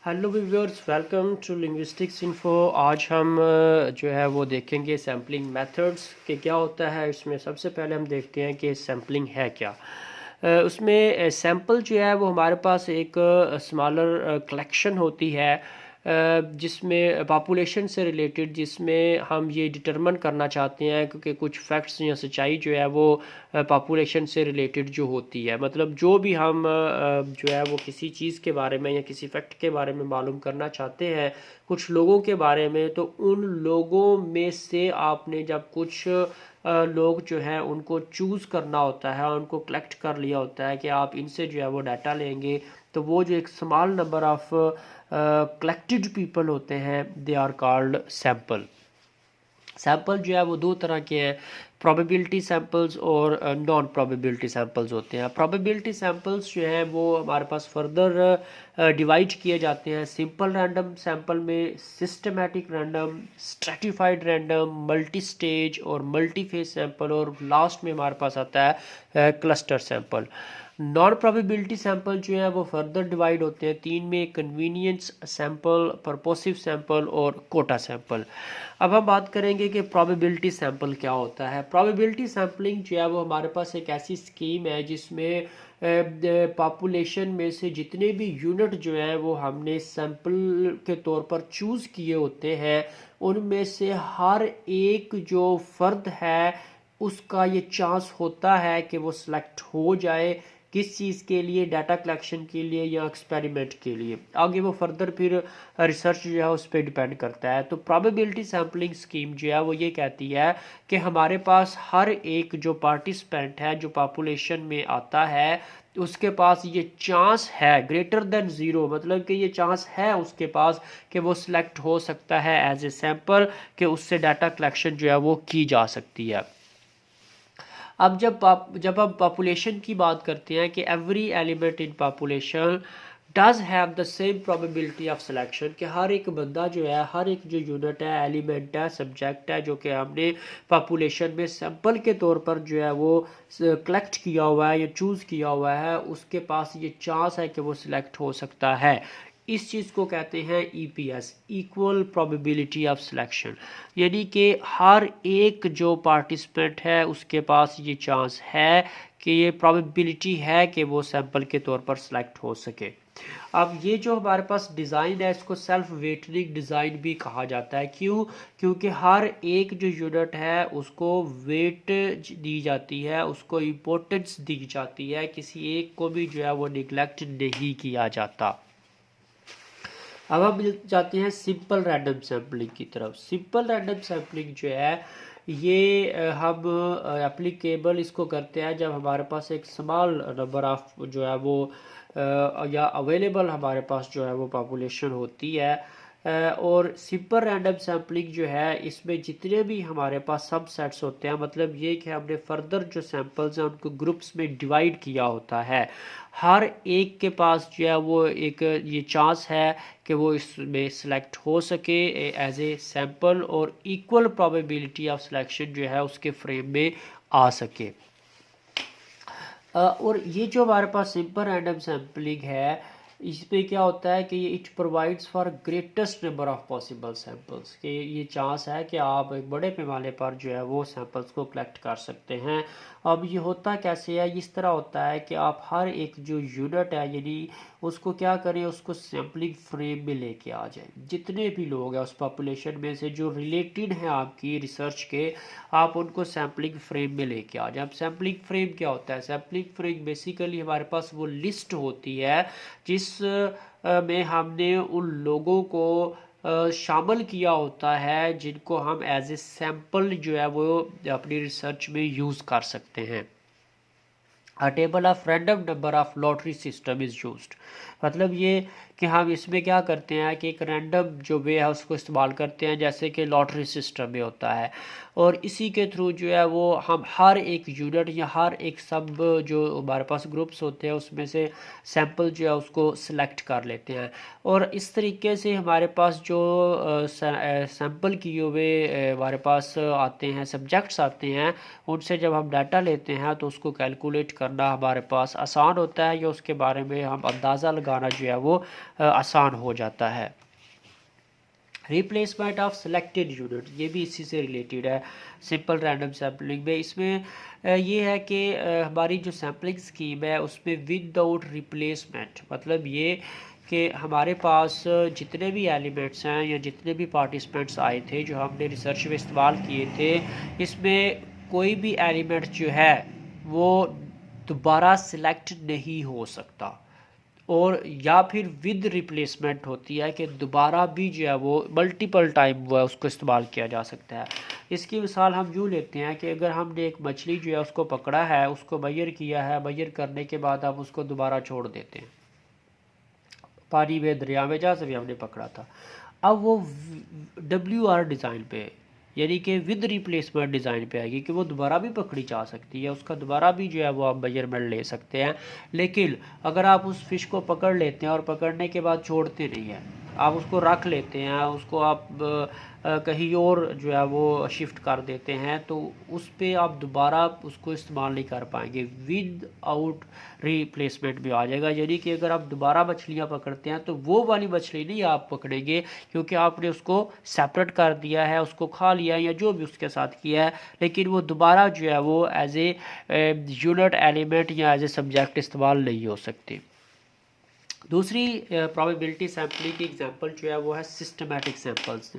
Hello viewers, welcome to linguistics info. आज हम जो है वो देखेंगे सैम्पलिंग मेथड्स के क्या होता है। इसमें सबसे पहले हम देखते हैं कि सैम्पलिंग है क्या। उसमें सैम्पल जो है वो हमारे पास एक स्मॉलर कलेक्शन होती है जिसमें पॉपुलेशन से रिलेटेड, जिसमें हम ये डिटरमिन करना चाहते हैं क्योंकि कुछ फैक्ट्स या सच्चाई जो है वो पॉपुलेशन से रिलेटेड जो होती है। मतलब जो भी हम जो है वो किसी चीज़ के बारे में या किसी फैक्ट के बारे में मालूम करना चाहते हैं कुछ लोगों के बारे में, तो उन लोगों में से आपने जब कुछ लोग जो हैं उनको चूज़ करना होता है, उनको कलेक्ट कर लिया होता है कि आप इनसे जो है वो डाटा लेंगे, तो वो जो एक small number of collected people होते हैं they are called sample. Sample जो है वो दो तरह के हैं, प्रोबेबिलिटी सैम्पल्स और नॉन प्रोबेबिलिटी सैम्पल्स होते हैं। प्रोबेबिलिटी सैम्पल्स जो हैं वो हमारे पास फर्दर डिवाइड किए जाते हैं सिंपल रैंडम सैम्पल में, systematic random, stratified random, multi stage और मल्टी फेज सैम्पल, और लास्ट में हमारे पास आता है cluster sample. Non probability sample जो है वो फर्दर डिवाइड होते हैं तीन में, कन्वीनियंस सैंपल, परपोसिव सैंपल और कोटा सैंपल। अब हम बात करेंगे कि प्रोबेबिलिटी सैंपल क्या होता है। प्रोबेबिलिटी सैंपलिंग जो है वो हमारे पास एक ऐसी स्कीम है जिसमें पॉपुलेशन में से जितने भी यूनिट जो हैं वो हमने सैंपल के तौर पर चूज़ किए होते हैं, उनमें से हर एक जो फ़र्द है उसका ये चांस होता है कि वो सिलेक्ट हो जाए। किस चीज़ के लिए? डाटा कलेक्शन के लिए या एक्सपेरिमेंट के लिए। आगे वो फर्दर फिर रिसर्च जो है उस पर डिपेंड करता है। तो प्रोबेबिलिटी सैम्पलिंग स्कीम जो है वो ये कहती है कि हमारे पास हर एक जो पार्टिसिपेंट है जो पॉपुलेशन में आता है उसके पास ये चांस है ग्रेटर देन ज़ीरो, मतलब कि ये चांस है उसके पास कि वो सिलेक्ट हो सकता है एज ए सैंपल, कि उससे डाटा कलेक्शन जो है वो की जा सकती है। अब जब हम पॉपुलेशन की बात करते हैं कि every element in population does have the same probability of selection, कि हर एक बंदा जो है, हर एक जो यूनिट है, एलिमेंट है, सब्जेक्ट है, जो कि हमने पॉपुलेशन में सैंपल के तौर पर जो है वो कलेक्ट किया हुआ है या चूज़ किया हुआ है, उसके पास ये चांस है कि वो सिलेक्ट हो सकता है। इस चीज़ को कहते हैं EPS, equal probability of selection, यानी कि हर एक जो पार्टिसिपेंट है उसके पास ये चांस है कि ये प्रोबेबिलिटी है कि वो सैंपल के तौर पर सिलेक्ट हो सके। अब ये जो हमारे पास डिज़ाइन है इसको सेल्फ वेटनिंग डिज़ाइन भी कहा जाता है। क्यों? क्योंकि हर एक जो यूनिट है उसको वेट दी जाती है, उसको इम्पोर्टेंस दी जाती है, किसी एक को भी जो है वो निगलेक्ट नहीं किया जाता। अब हम जाते हैं सिंपल रैंडम सैम्पलिंग की तरफ। सिंपल रैंडम सैम्पलिंग जो है ये हम एप्लीकेबल इसको करते हैं जब हमारे पास एक स्मॉल नंबर ऑफ जो है वो या अवेलेबल हमारे पास जो है वो पॉपुलेशन होती है। और सिंपल रैंडम सैम्पलिंग जो है इसमें जितने भी हमारे पास सब सेट्स होते हैं, मतलब ये कि हमने फर्दर जो सैम्पल्स हैं उनको ग्रुप्स में डिवाइड किया होता है। हर एक के पास जो है वो एक ये चांस है कि वो इसमें सेलेक्ट हो सके एज ए सैंपल, और इक्वल प्रोबेबिलिटी ऑफ सिलेक्शन जो है उसके फ्रेम में आ सके। और ये जो हमारे पास सिंपल रैंडम सैम्पलिंग है इसमें क्या होता है कि ये it provides for greatest number of possible samples, कि ये चांस है कि आप एक बड़े पैमाने पर जो है वो सैंपल्स को कलेक्ट कर सकते हैं। अब ये होता कैसे है? इस तरह होता है कि आप हर एक जो यूनिट है यानी उसको क्या करें, उसको सैम्पलिंग फ्रेम में लेके आ जाए। जितने भी लोग हैं उस पॉपुलेशन में से जो रिलेटेड हैं आपकी रिसर्च के, आप उनको सैम्पलिंग फ्रेम में लेके आ जाए। अब सैम्पलिंग फ्रेम क्या होता है? सैम्पलिंग फ्रेम बेसिकली हमारे पास वो लिस्ट होती है जिस में हमने उन लोगों को शामिल किया होता है जिनको हम एज ए सैम्पल जो है वो अपनी रिसर्च में यूज़ कर सकते हैं। अ table of random number of lottery system is used, मतलब ये कि हम इसमें क्या करते हैं कि एक रैंडम जो वे है उसको इस्तेमाल करते हैं जैसे कि लॉटरी सिस्टम में होता है, और इसी के थ्रू जो है वो हम हर एक यूनिट या हर एक सब जो हमारे पास ग्रुप्स होते हैं उसमें से सैंपल जो है उसको सिलेक्ट कर लेते हैं। और इस तरीके से हमारे पास जो सैंपल किए हुए हमारे पास आते हैं सब्जेक्ट्स आते हैं, उनसे जब हम डाटा लेते हैं तो उसको कैलकुलेट करना हमारे पास आसान होता है, या उसके बारे में हम अंदाज़ा लगाना जो है वो आसान हो जाता है। रिप्लेसमेंट ऑफ सिलेक्टेड यूनिट, ये भी इसी से रिलेटेड है सिंपल रैंडम सैम्पलिंग में। इसमें ये है कि हमारी जो सैम्पलिंग स्कीम है उसमें विदाउट रिप्लेसमेंट, मतलब ये कि हमारे पास जितने भी एलिमेंट्स हैं या जितने भी पार्टिसिपेंट्स आए थे जो हमने रिसर्च में इस्तेमाल किए थे, इसमें कोई भी एलिमेंट जो है वो दोबारा सिलेक्ट नहीं हो सकता, और या फिर विद रिप्लेसमेंट होती है कि दोबारा भी जो है वो मल्टीपल टाइम वो है उसको इस्तेमाल किया जा सकता है। इसकी मिसाल हम यूँ लेते हैं कि अगर हमने एक मछली जो है उसको पकड़ा है, उसको मैयर किया है, मैयर करने के बाद हम उसको दोबारा छोड़ देते हैं पानी में, दरिया में, जहाँ से भी हमने पकड़ा था। अब वो WR डिज़ाइन पे, यानी कि विद रिप्लेसमेंट डिज़ाइन पे आएगी कि वो दोबारा भी पकड़ी जा सकती है, उसका दोबारा भी जो है वो आप मेजरमेंट ले सकते हैं। लेकिन अगर आप उस फ़िश को पकड़ लेते हैं और पकड़ने के बाद छोड़ते नहीं हैं, आप उसको रख लेते हैं, उसको आप कहीं और जो है वो शिफ्ट कर देते हैं, तो उस पर आप दोबारा उसको इस्तेमाल नहीं कर पाएंगे, विद आउट रिप्लेसमेंट भी आ जाएगा। यानी कि अगर आप दोबारा मछलियाँ पकड़ते हैं तो वो वाली मछली नहीं आप पकड़ेंगे, क्योंकि आपने उसको सेपरेट कर दिया है, उसको खा लिया है या जो भी उसके साथ किया है, लेकिन वो दोबारा जो है वो एज ए यूनिट एलिमेंट या एज ए सब्जेक्ट इस्तेमाल नहीं हो सकती। दूसरी प्रोबेबिलिटी सैम्पलिंग की एग्जांपल जो है वो है सिस्टमैटिक सैम्पल्स।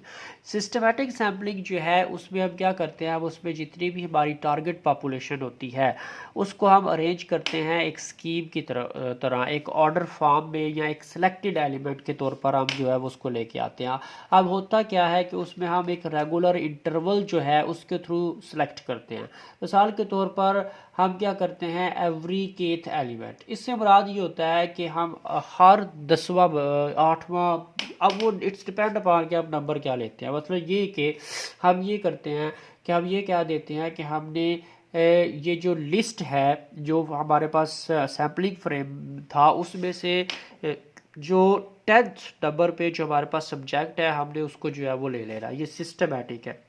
सिस्टमैटिक सैम्पलिंग जो है उसमें हम क्या करते हैं, हम उसमें जितनी भी हमारी टारगेट पॉपुलेशन होती है उसको हम अरेंज करते हैं एक स्कीम की तरह एक ऑर्डर फॉर्म में, या एक सिलेक्टेड एलिमेंट के तौर पर हम जो है वो उसको लेके आते हैं। अब होता क्या है कि उसमें हम एक रेगुलर इंटरवल जो है उसके थ्रू सेलेक्ट करते हैं। मिसाल के तौर पर हम क्या करते हैं, एवरी केथ एलिमेंट, इससे मुराद ये होता है कि हम हर 10वां 8वां, अब वो इट्स डिपेंड अपॉन कि आप नंबर क्या लेते हैं। मतलब ये कि हम ये करते हैं कि हम ये क्या देते हैं कि हमने ये जो लिस्ट है जो हमारे पास सैम्पलिंग फ्रेम था उसमें से जो 10th नंबर पे जो हमारे पास सब्जेक्ट है हमने उसको जो है वो ले लेना। ये सिस्टमैटिक है।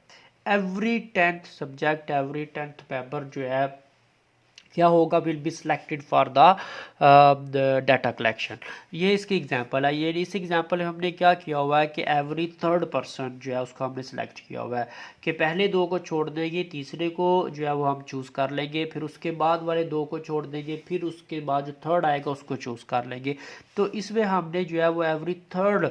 Every 10th subject, every 10th member जो है क्या होगा, will be selected for the data collection. ये इसकी एग्जांपल है। ये इस एग्जांपल में हमने क्या किया हुआ है कि एवरी थर्ड पर्सन जो है उसको हमने सेलेक्ट किया हुआ है कि पहले दो को छोड़ देंगे, तीसरे को जो है वो हम चूज़ कर लेंगे, फिर उसके बाद वाले दो को छोड़ देंगे, फिर उसके बाद जो थर्ड आएगा उसको चूज़ कर लेंगे। तो इसमें हमने जो है वो एवरी थर्ड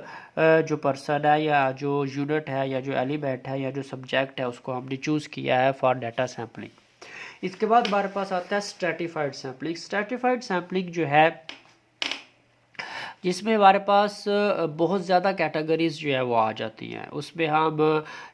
जो पर्सन है या जो यूनिट है या जो एलिमेंट है या जो सब्जेक्ट है उसको हमने चूज़ किया है फॉर डाटा सैम्पलिंग। इसके बाद हमारे पास आता है स्ट्रैटिफाइड सैम्पलिंग। स्ट्रैटिफाइड सैम्पलिंग जो है जिसमें हमारे पास बहुत ज़्यादा कैटेगरीज़ जो है वो आ जाती हैं, उसमें हम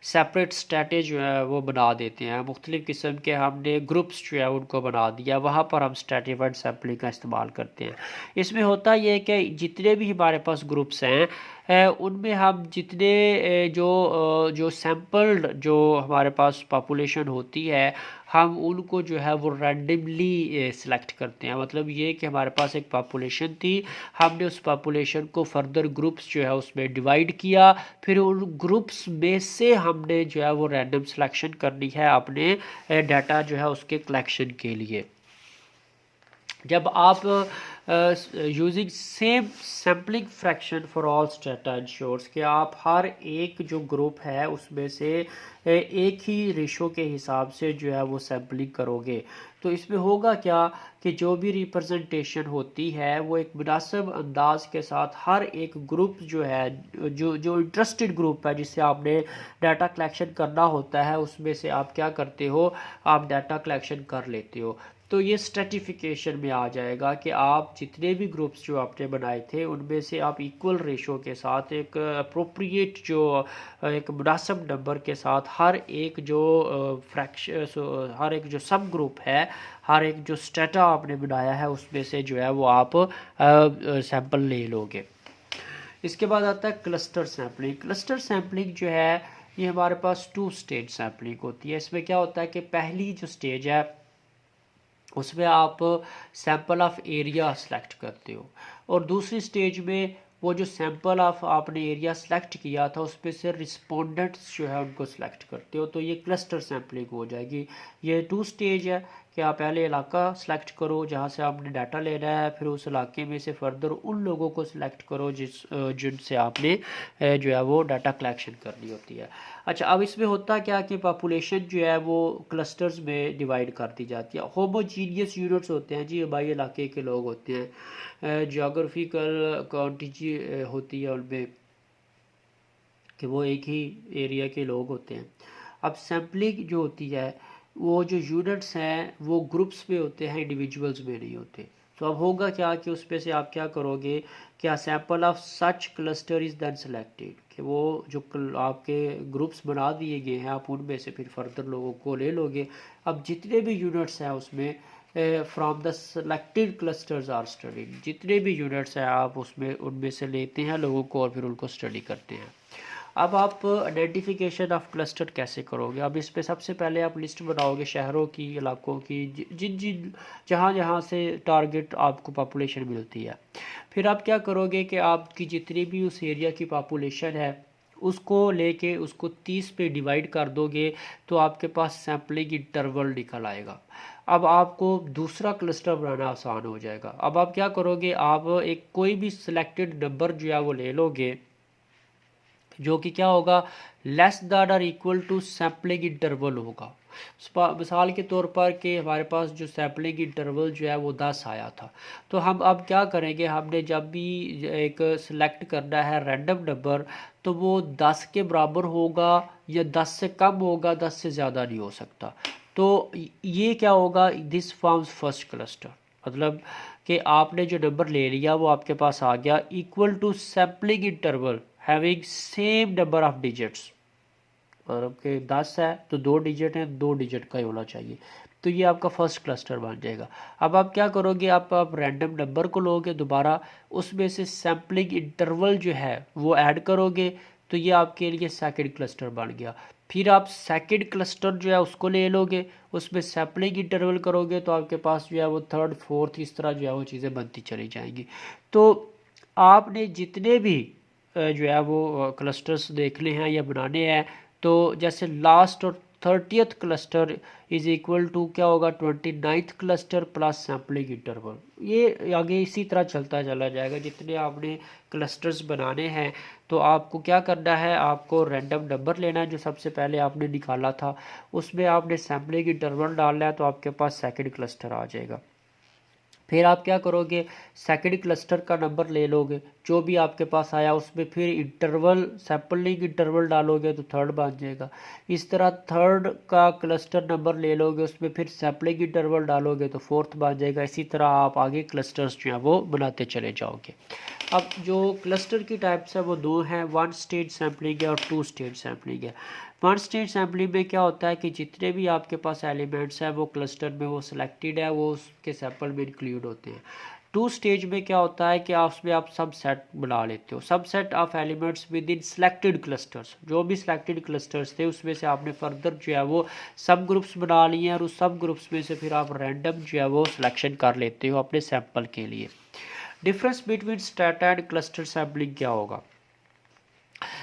सेपरेट स्ट्रेटेज जो है वो बना देते हैं, मुख्तलिफ़ किस्म के हमने ग्रुप्स जो है उनको बना दिया, वहाँ पर हम स्ट्रैटिफाइड सैम्पलिंग का इस्तेमाल करते हैं। इसमें होता ये है कि जितने भी हमारे पास ग्रुप्स हैं उनमें हम जितने जो सैम्पल्ड जो हमारे पास पॉपुलेशन होती है हम उनको जो है वो रैंडमली सिलेक्ट करते हैं। मतलब ये कि हमारे पास एक पॉपुलेशन थी, हमने उस पॉपुलेशन को फर्दर ग्रुप्स जो है उसमें डिवाइड किया, फिर उन ग्रुप्स में से हमने जो है वो रैंडम सिलेक्शन करनी है अपने डाटा जो है उसके कलेक्शन के लिए। जब आप using same sampling fraction for all strata ensures कि आप हर एक जो ग्रुप है उसमें से एक ही रेशो के हिसाब से जो है वो सैम्पलिंग करोगे, तो इसमें होगा क्या कि जो भी रिप्रेजेंटेशन होती है वो एक मुनासिब अंदाज के साथ हर एक ग्रुप जो है जो इंटरेस्टेड ग्रुप है जिससे आपने डाटा कलेक्शन करना होता है उसमें से आप क्या करते हो, आप डाटा कलेक्शन कर लेते हो। तो ये स्ट्रेटिफिकेशन में आ जाएगा कि आप जितने भी ग्रुप्स जो आपने बनाए थे उनमें से आप इक्वल रेशो के साथ एक अप्रोप्रिएट जो एक मुनासिब नंबर के साथ हर एक जो हर एक जो सब ग्रुप है, हर एक जो स्टेटा आपने बनाया है उसमें से जो है वो आप सैंपल ले लोगे। इसके बाद आता है क्लस्टर सैम्पलिंग। क्लस्टर सैम्पलिंग जो है ये हमारे पास 2 स्टेज सैम्पलिंग होती है। इसमें क्या होता है कि पहली जो स्टेज है उसमें आप सैंपल ऑफ एरिया सेलेक्ट करते हो, और दूसरी स्टेज में वो जो सैंपल ऑफ आपने एरिया सेलेक्ट किया था उस पर से रिस्पोंडेंट्स जो है उनको सेलेक्ट करते हो, तो ये क्लस्टर सैम्पलिंग हो जाएगी। ये 2 स्टेज है कि आप पहले इलाका सेलेक्ट करो जहाँ से आपने डाटा लेना है, फिर उस इलाके में से फर्दर उन लोगों को सिलेक्ट करो जिनसे आपने जो है वो डाटा कलेक्शन करनी होती है। अच्छा, अब इसमें होता क्या कि पॉपुलेशन जो है वो क्लस्टर्स में डिवाइड कर दी जाती है। होमोजीनियस यूनिट्स होते हैं जी, हमारे इलाके के लोग होते हैं, जोग्राफिकल क्वांटिटी होती है उनमें कि वो एक ही एरिया के लोग होते हैं। अब सैम्पलिंग जो होती है वो जो यूनिट्स हैं वो ग्रुप्स में होते हैं, इंडिविजुअल्स में नहीं होते। तो अब होगा क्या कि उस पे से आप क्या करोगे, क्या sample of such cluster is then selected, कि वो जो आपके ग्रुप्स बना दिए गए हैं आप उनमें से फिर फर्दर लोगों को ले लोगे। अब जितने भी यूनिट्स हैं उसमें from the selected clusters are studied, जितने भी यूनिट्स हैं आप उसमें उनमें से लेते हैं लोगों को और फिर उनको स्टडी करते हैं। अब आप आइडेंटिफिकेशन ऑफ क्लस्टर कैसे करोगे? अब इस पे सबसे पहले आप लिस्ट बनाओगे शहरों की, इलाकों की, जिन जिन जहाँ जहाँ से टारगेट आपको पॉपुलेशन मिलती है। फिर आप क्या करोगे कि आपकी जितनी भी उस एरिया की पॉपुलेशन है उसको लेके उसको 30 पे डिवाइड कर दोगे तो आपके पास सैम्पलिंग इंटरवल निकल आएगा। अब आपको दूसरा क्लस्टर बनाना आसान हो जाएगा। अब आप क्या करोगे, आप एक कोई भी सिलेक्टेड नंबर जो है वो ले लोगे जो कि क्या होगा, लेस दैन और इक्वल टू सैम्पलिंग इंटरवल होगा। मिसाल के तौर पर कि हमारे पास जो सैम्पलिंग इंटरवल जो है वो 10 आया था, तो हम अब क्या करेंगे, हमने जब भी एक सिलेक्ट करना है रैंडम नंबर तो वो 10 के बराबर होगा या 10 से कम होगा, 10 से ज़्यादा नहीं हो सकता। तो ये क्या होगा, दिस फॉर्म्स फर्स्ट क्लस्टर, मतलब कि आपने जो नंबर ले लिया वो आपके पास आ गया equal to sampling interval having same number of digits. और आपके 10 है तो 2 डिजिट हैं, 2 डिजिट का ही होना चाहिए, तो ये आपका फर्स्ट क्लस्टर बन जाएगा। अब आप क्या करोगे, आप रैंडम नंबर को लोगे दोबारा, उसमें से सैम्पलिंग इंटरवल जो है वो ऐड करोगे, तो ये आपके लिए सेकंड क्लस्टर बन गया। फिर आप सेकंड क्लस्टर जो है उसको ले लोगे, उसमें सैम्पलिंग इंटरवल करोगे तो आपके पास जो है वो थर्ड फोर्थ इस तरह जो है वो चीज़ें बनती चली जाएंगी। तो आपने जितने भी जो है वो क्लस्टर्स देखने हैं या बनाने हैं, तो जैसे लास्ट और 30th cluster is equal to क्या होगा, 29th cluster plus sampling interval. ये आगे इसी तरह चलता चला जाएगा। जितने आपने क्लस्टर्स बनाने हैं तो आपको क्या करना है, आपको रैंडम नंबर लेना है जो सबसे पहले आपने निकाला था, उसमें आपने सैम्पलिंग इंटरवल डालना है तो आपके पास सेकंड क्लस्टर आ जाएगा। फिर आप क्या करोगे, सेकंड क्लस्टर का नंबर ले लोगे जो भी आपके पास आया, उसमें फिर इंटरवल सैम्पलिंग इंटरवल डालोगे तो थर्ड बन जाएगा। इस तरह थर्ड का क्लस्टर नंबर ले लोगे, उसमें फिर सैम्पलिंग इंटरवल डालोगे तो फोर्थ बन जाएगा। इसी तरह आप आगे क्लस्टर्स जो हैं वो बनाते चले जाओगे। अब जो क्लस्टर की टाइप्स है वो दो हैं, 1 स्टेज सैम्पलिंग है और 2 स्टेज सैम्पलिंग है। 1 स्टेज सैम्पलिंग में क्या होता है कि जितने भी आपके पास एलिमेंट्स हैं वो क्लस्टर में वो सिलेक्टेड है, वो उसके सैंपल में इंक्लूड होते हैं। 2 स्टेज में क्या होता है कि उसमें आप सब सेट बना लेते हो, सब set of elements with in selected clusters. जो भी सिलेक्टेड क्लस्टर्स थे उसमें से आपने फर्दर जो है वो सब ग्रुप्स बना लिए हैं और उस सब ग्रुप्स में से फिर आप रैंडम जो है वो सिलेक्शन कर लेते हो अपने सैंपल के लिए। Difference between strata and cluster sampling क्या होगा,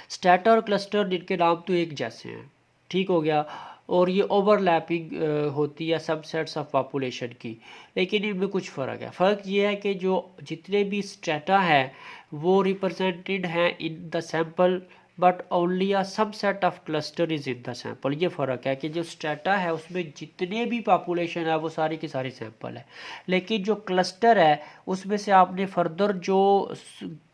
स्ट्रैटा और क्लस्टर जिनके नाम तो एक जैसे हैं, ठीक हो गया, और ये ओवरलैपिंग होती है सबसेट्स ऑफ पॉपुलेशन की, लेकिन इनमें कुछ फ़र्क है। फ़र्क ये है कि जो जितने भी स्ट्रैटा है वो रिप्रेजेंटेड हैं in the sample but only a subset of cluster is in the sample. ये फ़र्क है कि जो स्ट्रैटा है उसमें जितने भी पॉपुलेशन है वो सारी की सारी सैंपल है, लेकिन जो क्लस्टर है उसमें से आपने फर्दर जो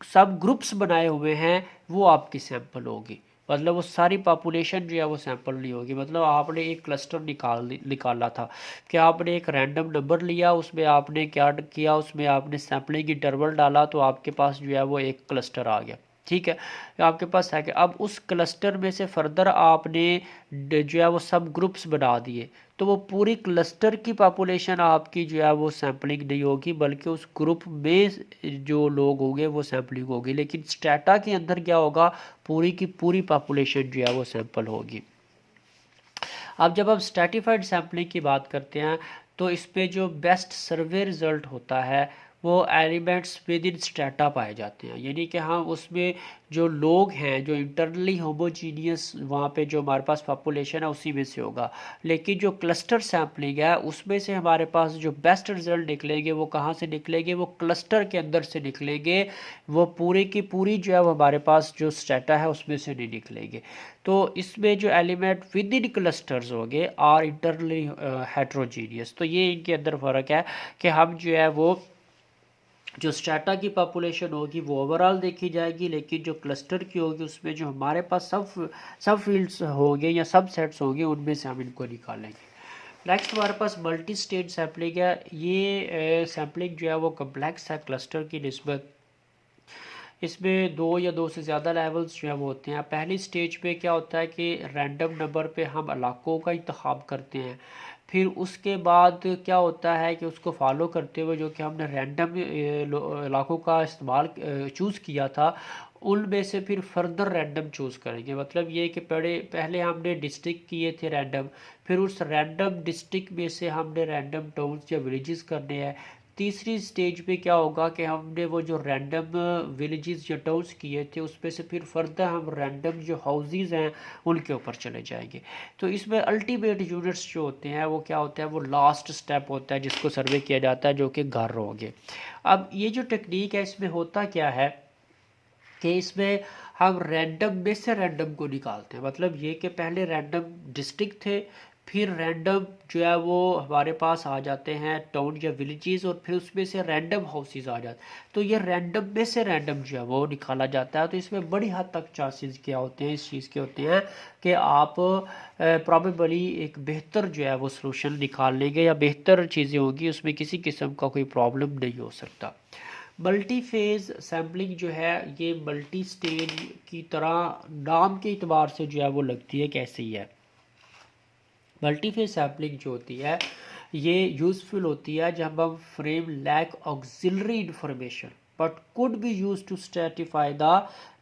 सब ग्रुप्स बनाए हुए हैं वो आपकी सैंपल होगी। मतलब वो सारी पॉपुलेशन जो है वो सैंपल नहीं होगी। मतलब आपने एक क्लस्टर निकाला था कि आपने एक रैंडम नंबर लिया, उसमें आपने क्या किया, उसमें आपने सैम्पलिंग इंटरवल डाला तो आपके पास जो है वो एक क्लस्टर आ गया, ठीक है, आपके पास है कि अब उस क्लस्टर में से फर्दर आपने जो है वो सब ग्रुप्स बना दिए तो वो पूरी क्लस्टर की पॉपुलेशन आपकी जो है वो सैम्पलिंग नहीं होगी, बल्कि उस ग्रुप में जो लोग होंगे वो सैम्पलिंग होगी। लेकिन स्ट्रैटा के अंदर क्या होगा, पूरी की पूरी पॉपुलेशन जो है वो सैंपल होगी। अब जब हम स्ट्रैटिफाइड सैम्पलिंग की बात करते हैं तो इस पे जो बेस्ट सर्वे रिज़ल्ट होता है वो एलिमेंट्स विद इन स्ट्रेटा पाए जाते हैं, यानी कि हम उसमें जो लोग हैं जो इंटरनली होमोजीनियस वहाँ पे जो हमारे पास पॉपुलेशन है उसी में से होगा। लेकिन जो क्लस्टर सैम्पलिंग है उसमें से हमारे पास जो बेस्ट रिजल्ट निकलेंगे वो कहाँ से निकलेंगे, वो क्लस्टर के अंदर से निकलेंगे, वो पूरी की पूरी जो है वो हमारे पास जो स्ट्रेटा है उसमें से नहीं निकलेंगे। तो इसमें जो एलिमेंट विद इन क्लस्टर्स होंगे आर इंटरनली हेट्रोजीनियस। तो ये इनके अंदर फ़र्क है कि हम जो है वो जो स्ट्रेटा की पॉपुलेशन होगी वो ओवरऑल देखी जाएगी, लेकिन जो क्लस्टर की होगी उसमें जो हमारे पास सब फील्ड्स होंगे या सब सेट्स होंगे उनमें से हम इनको निकालेंगे। नेक्स्ट हमारे पास मल्टी स्टेज सैम्पलिंग है। ये सैम्पलिंग जो है वो कम्प्लेक्स है क्लस्टर की निस्बत। इसमें दो या दो से ज़्यादा लेवल्स जो है वो होते हैं। पहली स्टेज पे क्या होता है कि रैंडम नंबर पे हम इलाकों का इंतखाब करते हैं, फिर उसके बाद क्या होता है कि उसको फॉलो करते हुए जो कि हमने रैंडम इलाकों का इस्तेमाल चूज़ किया था उनमें से फिर फर्दर रैंडम चूज़ करेंगे। मतलब ये कि पहले हमने डिस्ट्रिक्ट किए थे रैंडम, फिर उस रैंडम डिस्ट्रिक्ट में से हमने रैंडम टाउन्स या विलेजेस करने हैं। तीसरी स्टेज पे क्या होगा कि हमने वो जो रैंडम विलेजेस या टाउन्स किए थे उसमें से फिर फर्दर हम रैंडम जो हाउसेस हैं उनके ऊपर चले जाएंगे। तो इसमें अल्टीमेट यूनिट्स जो होते हैं वो क्या होता है, वो लास्ट स्टेप होता है जिसको सर्वे किया जाता है, जो कि घर होंगे। अब ये जो टेक्निक है इसमें होता क्या है कि इसमें हम रैंडम में से रैंडम को निकालते हैं। मतलब ये कि पहले रैंडम डिस्ट्रिक्ट थे, फिर रैंडम जो है वो हमारे पास आ जाते हैं टाउन या विलेजेस, और फिर उसमें से रैंडम हाउसेस आ जाते हैं। तो ये रैंडम में से रैंडम जो है वो निकाला जाता है। तो इसमें बड़ी हद तक चांसेस क्या होते हैं इस चीज़ के होते हैं कि आप प्रॉबेबली एक बेहतर जो है वो सलूशन निकाल लेंगे या बेहतर चीज़ें होंगी, उसमें किसी किस्म का कोई प्रॉब्लम नहीं हो सकता। मल्टी फेज़ सैम्पलिंग जो है ये मल्टी स्टेज की तरह नाम के एतबार से जो है वो लगती है कैसे ही है। मल्टी फेज़ सैम्पलिंग जो होती है ये यूज़फुल होती है जब हम frame lack auxiliary information but could be use to stratify the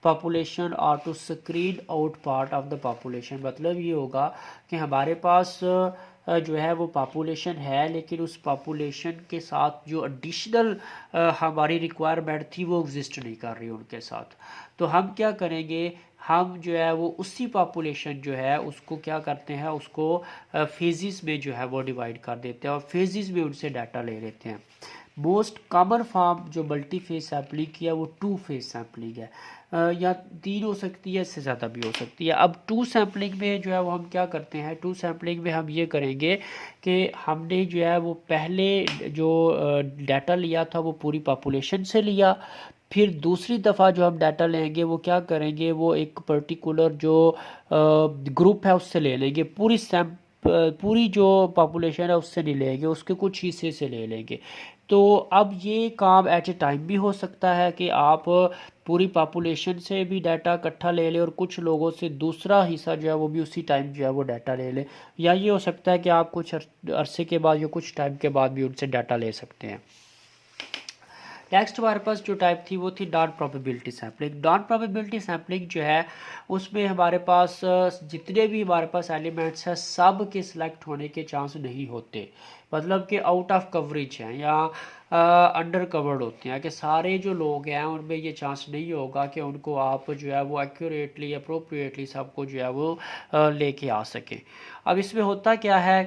population और to screen out part of the population. मतलब ये होगा कि हमारे पास जो है वो पॉपुलेशन है, लेकिन उस पॉपुलेशन के साथ जो एडिशनल हमारी रिक्वायरमेंट थी वो एग्जिस्ट नहीं कर रही उनके साथ। तो हम क्या करेंगे, हम जो है वो उसी पॉपुलेशन जो है उसको क्या करते हैं, उसको फेजेस में जो है वो डिवाइड कर देते हैं और फेजेस में उनसे डाटा ले लेते हैं। मोस्ट कॉमन फॉर्म जो मल्टी फेज सैम्पलिंग की है वो टू फेज सैम्पलिंग है, या तीन हो सकती है, इससे ज़्यादा भी हो सकती है। अब टू सैम्पलिंग में जो है वो हम क्या करते हैं, टू सैम्पलिंग में हम ये करेंगे कि हमने जो है वो पहले जो डाटा लिया था वो पूरी पॉपुलेशन से लिया, फिर दूसरी दफ़ा जो हम डाटा लेंगे वो क्या करेंगे, वो एक पर्टिकुलर जो ग्रुप है उससे ले लेंगे, पूरी जो पॉपुलेशन है उससे नहीं लेंगे, उसके कुछ हिस्से से ले लेंगे। तो अब ये काम एट ए टाइम भी हो सकता है कि आप पूरी पॉपुलेशन से भी डाटा इकट्ठा ले लें और कुछ लोगों से दूसरा हिस्सा जो है वो भी उसी टाइम जो है वो डाटा ले लें, या ये हो सकता है कि आप कुछ अरसे के बाद या कुछ टाइम के बाद भी उनसे डाटा ले सकते हैं। नेक्स्ट हमारे पास जो टाइप थी वो थी non probability sampling. Non probability sampling जो है उसमें हमारे पास जितने भी हमारे पास एलिमेंट्स हैं सब के सिलेक्ट होने के चांस नहीं होते। मतलब कि आउट ऑफ कवरेज हैं या अंडर कवर्ड होते हैं, कि सारे जो लोग हैं उनमें ये चांस नहीं होगा कि उनको आप जो है वो एक्यूरेटली अप्रोप्रिएटली सबको जो है वो लेके आ सकें। अब इसमें होता क्या है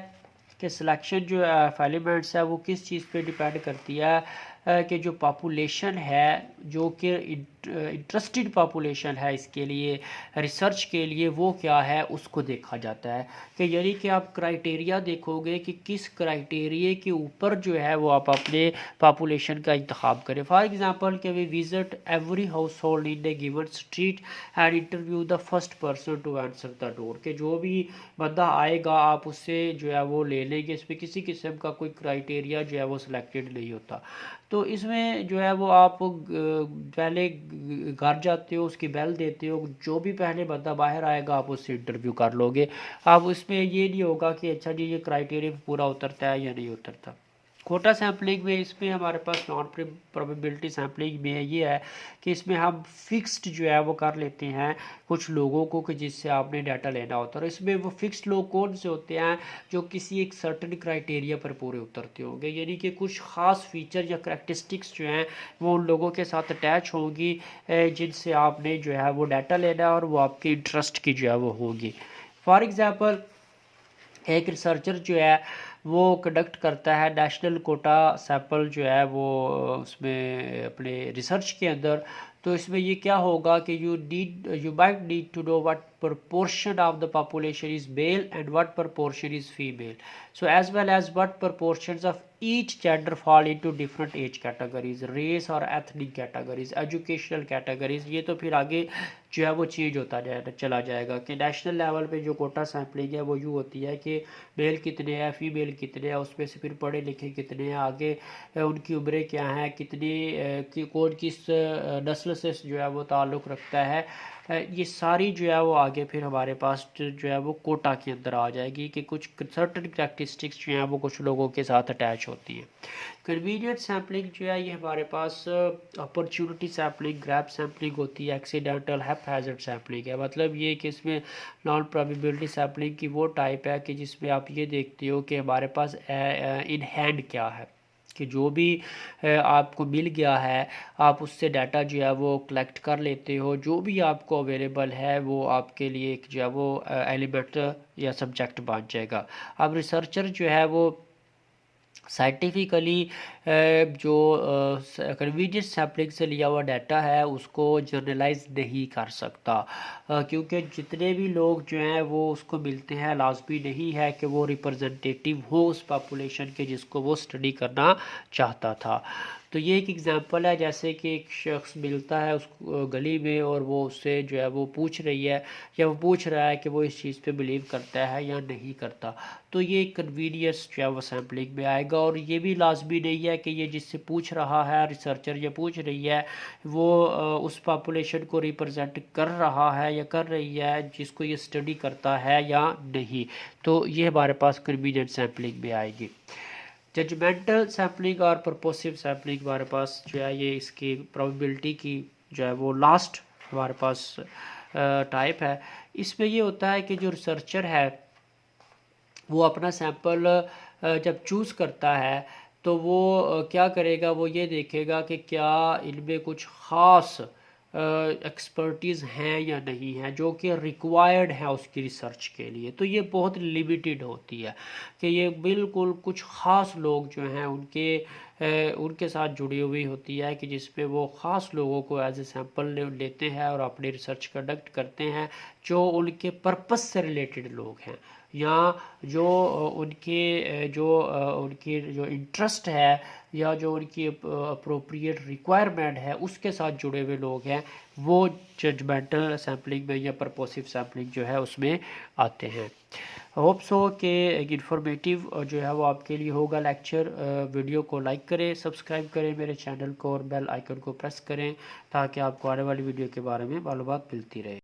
कि सिलेक्शन जो एलिमेंट्स है वो किस चीज़ पे डिपेंड करती है, कि जो पॉपुलेशन है जो कि इंटरेस्टेड पॉपुलेशन है इसके लिए रिसर्च के लिए वो क्या है उसको देखा जाता है। कि यानी कि आप क्राइटेरिया देखोगे कि किस क्राइटेरिया के ऊपर जो है वो आप अपने पॉपुलेशन का इंतखाब करें। फॉर एग्जांपल कि we visit every household in the given street and interview the first person to answer the door. के जो भी बंदा आएगा आप उससे जो है वो ले लेंगे, इसमें किसी किस्म का कोई क्राइटेरिया जो है वो सिलेक्टेड नहीं होता। तो इसमें जो है वो आप पहले घर जाते हो, उसकी बेल देते हो, जो भी पहले बंदा बाहर आएगा आप उससे इंटरव्यू कर लोगे। अब इसमें ये नहीं होगा कि अच्छा जी ये क्राइटेरिया पूरा उतरता है या नहीं उतरता, कोटा सैम्पलिंग में इसमें हमारे पास नॉन प्रोबेबिलिटी सैम्पलिंग में ये है कि इसमें हम फिक्स्ड जो है वो कर लेते हैं कुछ लोगों को कि जिससे आपने डाटा लेना होता है। और इसमें वो फिक्स्ड लोग कौन से होते हैं जो किसी एक सर्टेन क्राइटेरिया पर पूरे उतरते होंगे, यानी कि कुछ ख़ास फीचर या करैक्टरिस्टिक्स जो हैं वो उन लोगों के साथ अटैच होंगी जिनसे आपने जो है वो डाटा लेना है और वो आपके इंटरेस्ट की जो है वो होगी। फॉर एग्ज़ाम्पल एक रिसर्चर जो है वो कंडक्ट करता है नेशनल कोटा सैंपल जो है वो उसमें अपने रिसर्च के अंदर। तो इसमें ये क्या होगा कि you might need to know what proportion of the population is male and what proportion is female, so as well as what proportions of each gender fall into different age categories, race और ethnic categories, educational categories। ये तो फिर आगे जो है वो change होता चला जाएगा कि नेशनल लेवल पे जो कोटा सैम्पलिंग है वो यूँ होती है कि मेल कितने हैं, फीमेल कितने हैं, उसमें से फिर पढ़े लिखे कितने हैं, आगे उनकी उम्रें क्या हैं, कितनी कौन किस नस्ल से जो है वो ताल्लुक़ रखता है, ये सारी जो है वो आगे फिर हमारे पास जो है वो कोटा के अंदर आ जाएगी कि कुछ सर्टन करैक्टरिस्टिक्स जो हैं वो कुछ लोगों के साथ अटैच होती है। कन्वीनियंट सैम्पलिंग जो है ये हमारे पास अपॉर्चुनिटी सैम्पलिंग, ग्रैब सैम्पलिंग होती है, एक्सीडेंटल हैप्पैज़ार्ड सैम्पलिंग है। मतलब ये कि इसमें नॉन प्रोबेबिलिटी सैम्पलिंग की वो टाइप है कि जिसमें आप ये देखते हो कि हमारे पास इन हैंड क्या है, कि जो भी आपको मिल गया है आप उससे डाटा जो है वो कलेक्ट कर लेते हो, जो भी आपको अवेलेबल है वो आपके लिए एक जो है वो एलिमेंट या सब्जेक्ट बन जाएगा। अब रिसर्चर जो है वो साइंटिफिकली जो कन्वीनियंस सैम्पलिंग से लिया हुआ डाटा है उसको जर्नलाइज नहीं कर सकता, क्योंकि जितने भी लोग जो हैं वो उसको मिलते हैं लाजमी नहीं है कि वो रिप्रेजेंटेटिव हो उस पॉपुलेशन के जिसको वो स्टडी करना चाहता था। तो ये एक एग्ज़ाम्पल है, जैसे कि एक शख्स मिलता है उस गली में और वो उससे जो है वो पूछ रही है या वो पूछ रहा है कि वो इस चीज़ पे बिलीव करता है या नहीं करता, तो ये कन्वीनियंस जो है वो सैम्पलिंग में आएगा। और ये भी लाजमी नहीं है कि ये जिससे पूछ रहा है रिसर्चर या पूछ रही है वो उस पॉपुलेशन को रिप्रेजेंट कर रहा है या कर रही है जिसको ये स्टडी करता है या नहीं, तो ये हमारे पास कन्वीनियंट सैम्पलिंग में आएगी। जजमेंटल सैम्पलिंग और परपोसिव सैम्पलिंग हमारे पास जो है ये इसकी प्रोबेबिलिटी की जो है वो लास्ट हमारे पास टाइप है। इसमें ये होता है कि जो रिसर्चर है वो अपना सैंपल जब चूज़ करता है तो वो क्या करेगा, वो ये देखेगा कि क्या इनमें कुछ ख़ास एक्सपर्टीज़ हैं या नहीं है जो कि रिक्वायर्ड है उसकी रिसर्च के लिए। तो ये बहुत लिमिटेड होती है कि ये बिल्कुल कुछ ख़ास लोग जो हैं उनके साथ जुड़ी हुई होती है कि जिसपे वो ख़ास लोगों को एज ए सैम्पल लेते हैं और अपनी रिसर्च कंडक्ट करते हैं जो उनके पर्पस से रिलेटेड लोग हैं या जो उनके जो इंटरेस्ट है या जो उनकी अप्रोप्रिएट रिक्वायरमेंट है उसके साथ जुड़े हुए लोग हैं, वो जजमेंटल सैम्पलिंग में या परपोसिव सैम्पलिंग जो है उसमें आते हैं। होप सो कि एक इन्फॉर्मेटिव जो है वो आपके लिए होगा लेक्चर। वीडियो को लाइक करें, सब्सक्राइब करें मेरे चैनल को और बेल आइकन को प्रेस करें ताकि आपको आने वाली वीडियो के बारे में मालूमात मिलती रहे।